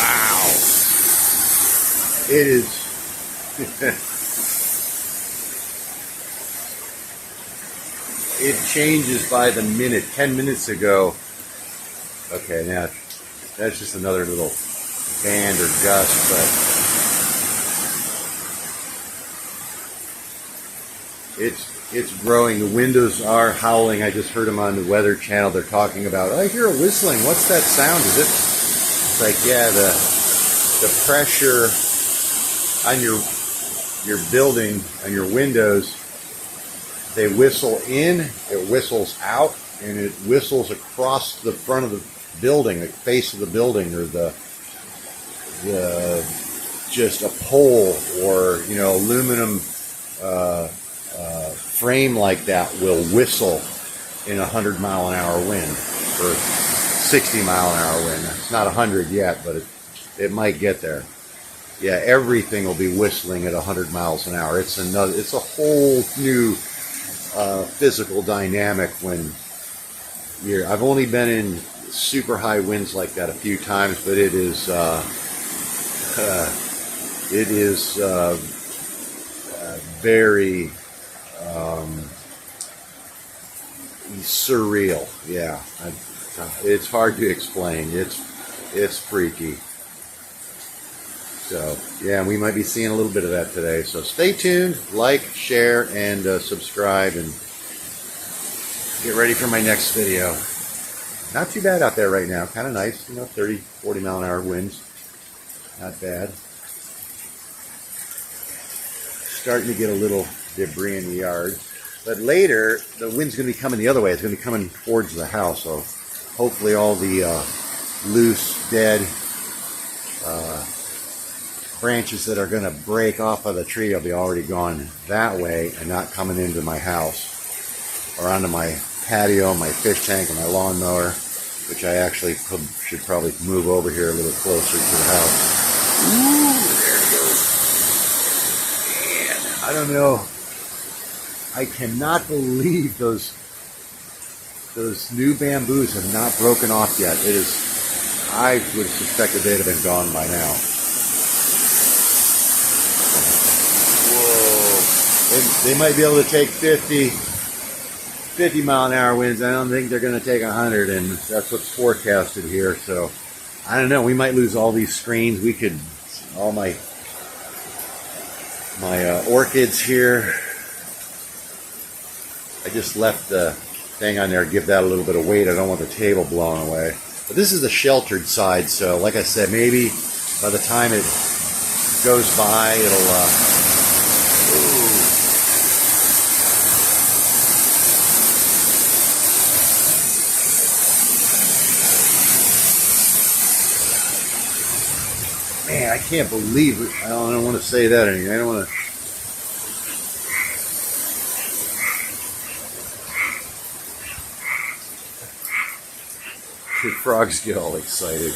Wow. It is. It changes by the minute. 10 minutes ago. Okay, now that's just another little band or gust, but it's growing. The windows are howling. I just heard them on the Weather Channel. They're talking about, I hear a whistling. What's that sound? Is it? It's like, yeah, the pressure on your building, on your windows, they whistle in, it whistles out, and it whistles across the front of the building, the face of the building, or the just a pole or aluminum frame like that will whistle in 100-mile-an-hour wind or 60-mile-an-hour wind. It's not 100 yet, but it might get there. Yeah, everything will be whistling at 100 miles an hour. It's a whole new physical dynamic when I've only been in super high winds like that a few times, but it is very surreal. Yeah, it's hard to explain. It's freaky. So yeah, we might be seeing a little bit of that today. So stay tuned, like, share, and subscribe, and get ready for my next video. Not too bad out there right now. Kind of nice, 30, 40 mile an hour winds. Not bad. Starting to get a little debris in the yard. But later, the wind's going to be coming the other way. It's going to be coming towards the house. So hopefully all the loose, dead branches that are going to break off of the tree will be already gone that way and not coming into my house or onto my patio, my fish tank, and my lawnmower, which I actually should probably move over here a little closer to the house. Ooh, there it goes. Man, I don't know. I cannot believe those new bamboos have not broken off yet. It is. I would have suspected they'd have been gone by now. They might be able to take 50 mile an hour winds. I don't think they're going to take 100, and that's what's forecasted here. So I don't know. We might lose all these screens. We could, all my orchids here. I just left the thing on there, give that a little bit of weight. I don't want the table blown away. But this is the sheltered side, so like I said, maybe by the time it goes by, it'll man, I can't believe it. I don't want to say that anymore. I don't want to. The frogs get all excited.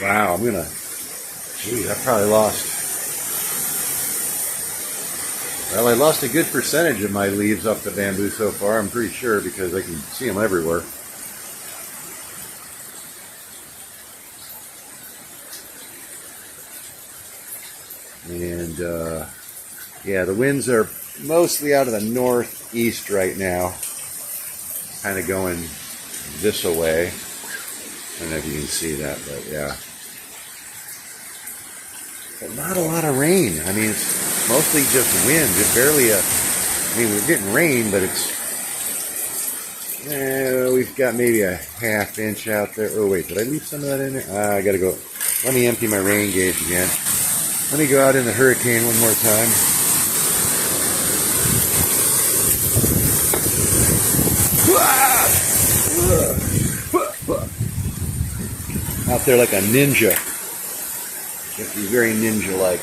Wow, I'm gonna. Geez, I probably lost. Well, I lost a good percentage of my leaves off the bamboo so far, I'm pretty sure, because I can see them everywhere. And, yeah, the winds are mostly out of the northeast right now. Kind of going this way. I don't know if you can see that, but yeah. But not a lot of rain. I mean, it's mostly just wind. It's barely we're getting rain, but it's, we've got maybe a ½ inch out there. Oh, wait, did I leave some of that in there? I gotta go. Let me empty my rain gauge again. Let me go out in the hurricane one more time. Out there like a ninja. You have to be very ninja-like.